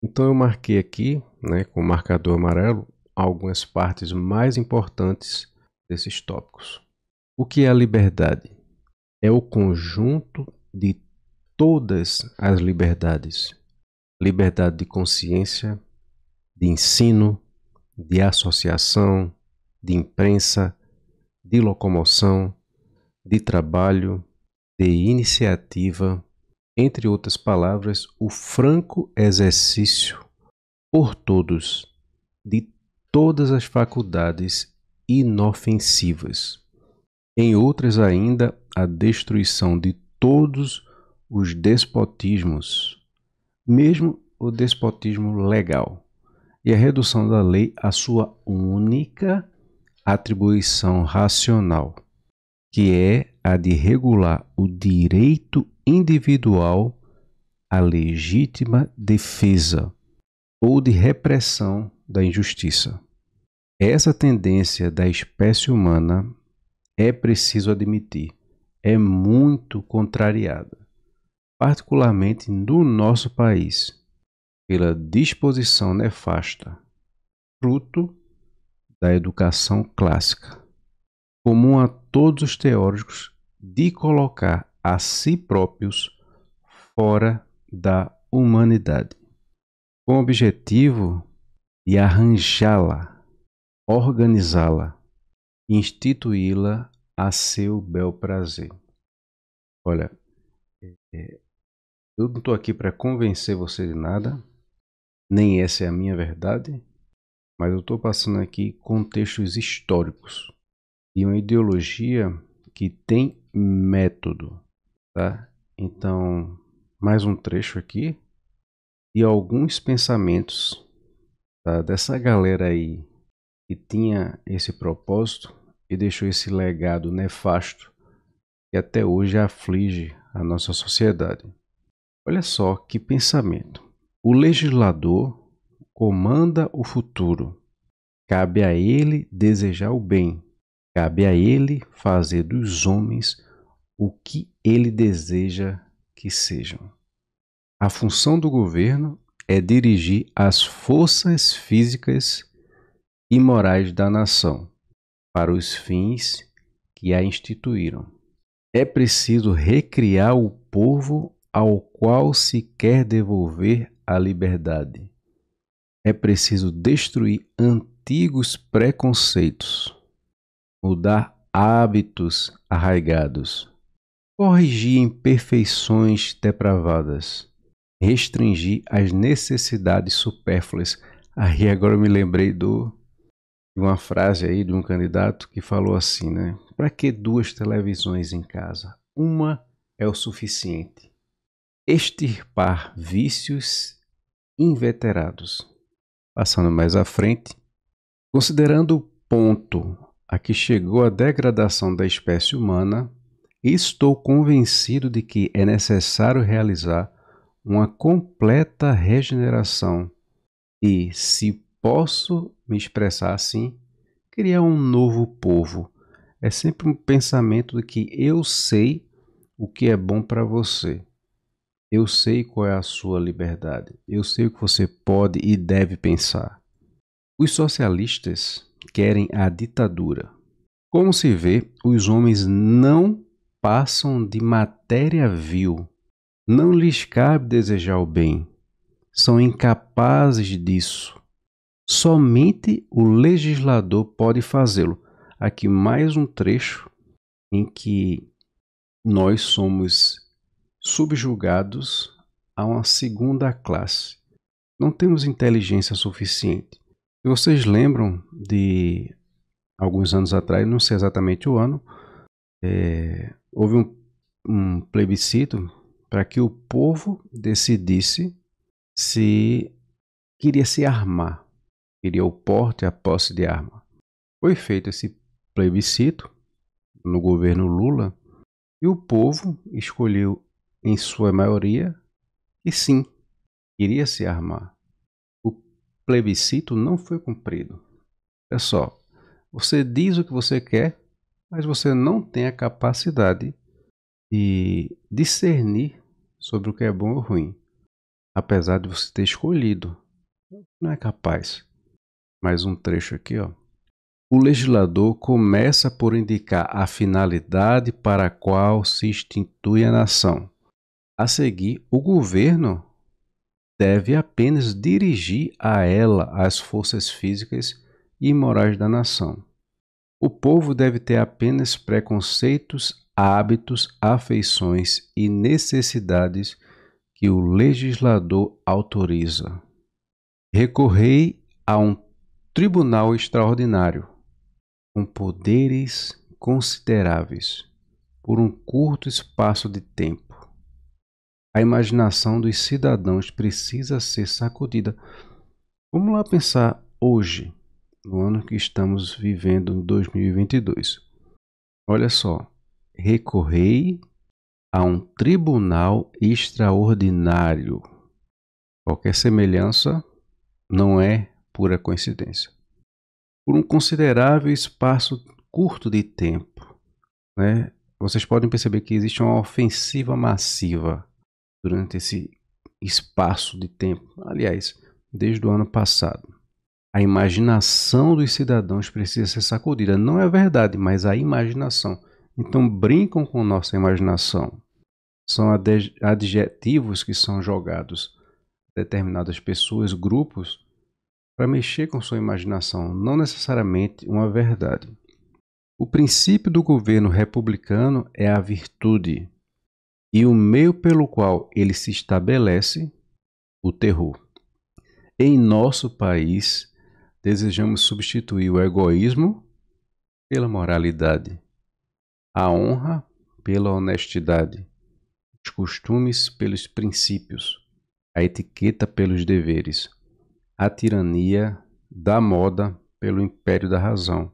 Então eu marquei aqui, né, com o marcador amarelo, algumas partes mais importantes desses tópicos. O que é a liberdade? É o conjunto de todas as liberdades. Liberdade de consciência, de ensino, de associação, de imprensa, de locomoção, de trabalho, de iniciativa, entre outras palavras, o franco exercício por todos de todas as faculdades inofensivas. Em outras ainda, a destruição de todos os despotismos, mesmo o despotismo legal, e a redução da lei à sua única atribuição racional, que é a de regular o direito individual à legítima defesa ou de repressão da injustiça. Essa tendência da espécie humana, é preciso admitir, é muito contrariada, particularmente no nosso país, pela disposição nefasta, fruto da educação clássica, comum a todos os teóricos, de colocar a si próprios fora da humanidade, com o objetivo de arranjá-la, organizá-la, instituí-la a seu bel prazer. Olha, eu não estou aqui para convencer você de nada, nem essa é a minha verdade, mas eu estou passando aqui contextos históricos e uma ideologia que tem método, tá? Então, mais um trecho aqui e alguns pensamentos, tá, dessa galera aí que tinha esse propósito e deixou esse legado nefasto que até hoje aflige a nossa sociedade. Olha só que pensamento. O legislador comanda o futuro. Cabe a ele desejar o bem. Cabe a ele fazer dos homens o que ele deseja que sejam. A função do governo é dirigir as forças físicas e morais da nação para os fins que a instituíram. É preciso recriar o povo ao qual se quer devolver a liberdade. É preciso destruir antigos preconceitos, mudar hábitos arraigados, corrigir imperfeições depravadas, restringir as necessidades supérfluas. Aí agora eu me lembrei de uma frase aí de um candidato que falou assim, né? Para que duas televisões em casa? Uma é o suficiente. Extirpar vícios inveterados. Passando mais à frente, considerando o ponto a que chegou a degradação da espécie humana, estou convencido de que é necessário realizar uma completa regeneração e, se posso me expressar assim, criar um novo povo. É sempre um pensamento de que eu sei o que é bom para você. Eu sei qual é a sua liberdade. Eu sei o que você pode e deve pensar. Os socialistas querem a ditadura. Como se vê, os homens não passam de matéria vil. Não lhes cabe desejar o bem. São incapazes disso. Somente o legislador pode fazê-lo. Aqui mais um trecho em que nós somos subjugados a uma segunda classe. Não temos inteligência suficiente. Se vocês lembram de alguns anos atrás, não sei exatamente o ano, houve um plebiscito para que o povo decidisse se queria se armar, queria o porte e a posse de arma. Foi feito esse plebiscito no governo Lula e o povo escolheu, em sua maioria, que sim, queria se armar. O plebiscito não foi cumprido. É só, você diz o que você quer, mas você não tem a capacidade de discernir sobre o que é bom ou ruim. apesar de você ter escolhido. Não é capaz. Mais um trecho aqui, ó. O legislador começa por indicar a finalidade para a qual se institui a nação. A seguir, o governo deve apenas dirigir a ela as forças físicas e morais da nação. O povo deve ter apenas preconceitos, hábitos, afeições e necessidades que o legislador autoriza. Recorrei a um tribunal extraordinário, com poderes consideráveis, por um curto espaço de tempo. A imaginação dos cidadãos precisa ser sacudida. Vamos lá pensar hoje, no ano que estamos vivendo, em 2022. Olha só, recorrei a um tribunal extraordinário. Qualquer semelhança não é pura coincidência. Por um considerável espaço curto de tempo, né? Vocês podem perceber que existe uma ofensiva massiva durante esse espaço de tempo. Aliás, desde o ano passado. A imaginação dos cidadãos precisa ser sacudida. Não é verdade, mas a imaginação. Então brincam com nossa imaginação. São adjetivos que são jogados a determinadas pessoas, grupos, para mexer com sua imaginação, não necessariamente uma verdade. O princípio do governo republicano é a virtude, e o meio pelo qual ele se estabelece, o terror. Em nosso país, desejamos substituir o egoísmo pela moralidade, a honra pela honestidade, os costumes pelos princípios, a etiqueta pelos deveres, a tirania da moda pelo império da razão,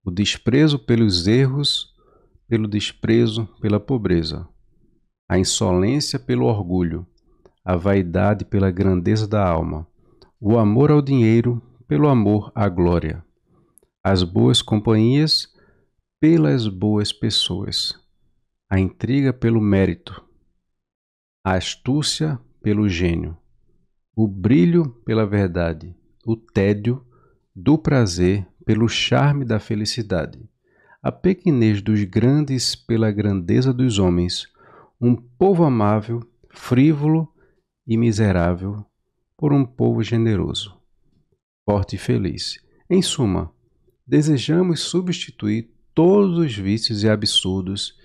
o desprezo pelos erros pelo desprezo pela pobreza, a insolência pelo orgulho, a vaidade pela grandeza da alma, o amor ao dinheiro pelo amor à glória, as boas companhias pelas boas pessoas, a intriga pelo mérito, a astúcia pelo gênio, o brilho pela verdade, o tédio do prazer pelo charme da felicidade, a pequenez dos grandes pela grandeza dos homens, um povo amável, frívolo e miserável por um povo generoso, forte e feliz. Em suma, desejamos substituir todos os vícios e absurdos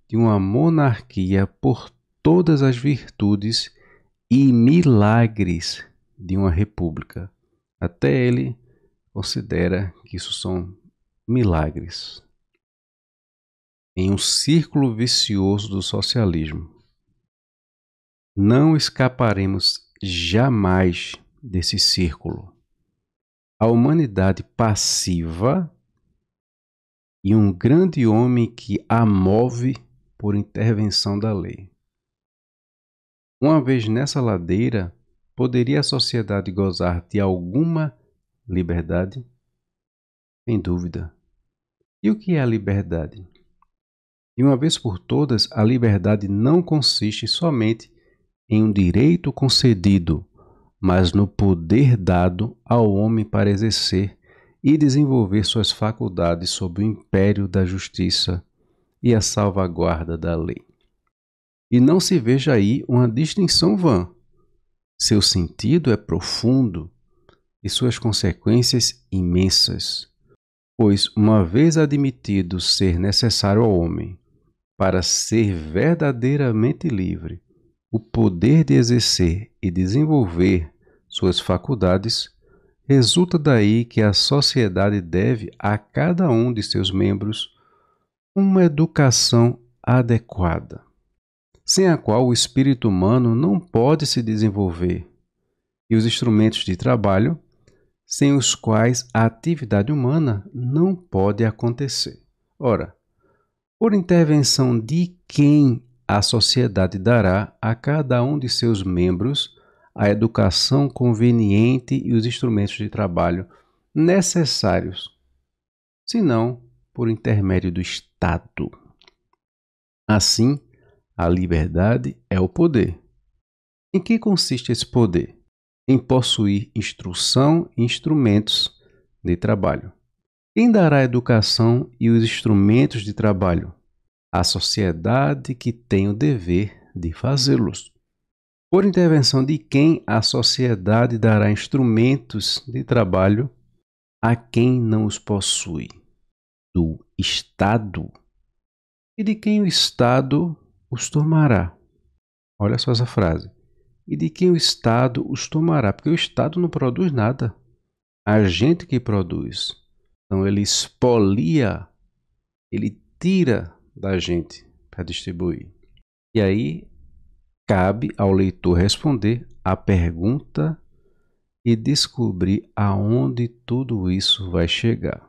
de uma monarquia por todas as virtudes e milagres de uma república. Até ele considera que isso são milagres. Em um círculo vicioso do socialismo, não escaparemos jamais desse círculo. A humanidade passiva e um grande homem que a move por intervenção da lei. Uma vez nessa ladeira, poderia a sociedade gozar de alguma liberdade? Sem dúvida. E o que é a liberdade? De uma vez por todas, a liberdade não consiste somente em um direito concedido, mas no poder dado ao homem para exercer e desenvolver suas faculdades sob o império da justiça e a salvaguarda da lei. E não se veja aí uma distinção vã. Seu sentido é profundo e suas consequências imensas, pois, uma vez admitido ser necessário ao homem para ser verdadeiramente livre, o poder de exercer e desenvolver suas faculdades, resulta daí que a sociedade deve a cada um de seus membros uma educação adequada, sem a qual o espírito humano não pode se desenvolver, e os instrumentos de trabalho, sem os quais a atividade humana não pode acontecer. Ora, por intervenção de quem a sociedade dará a cada um de seus membros a educação conveniente e os instrumentos de trabalho necessários, senão por intermédio do Estado. Assim, a liberdade é o poder, Em que consiste esse poder? Em possuir instrução e instrumentos de trabalho. Quem dará a educação e os instrumentos de trabalho? A sociedade que tem o dever de fazê-los. Por intervenção de quem a sociedade dará instrumentos de trabalho a quem não os possui? Do Estado. E de quem o Estado os tomará? Olha só essa frase. E de quem o Estado os tomará? Porque o Estado não produz nada. A gente que produz. Então ele expolia, ele tira da gente para distribuir. E aí cabe ao leitor responder a pergunta e descobrir aonde tudo isso vai chegar.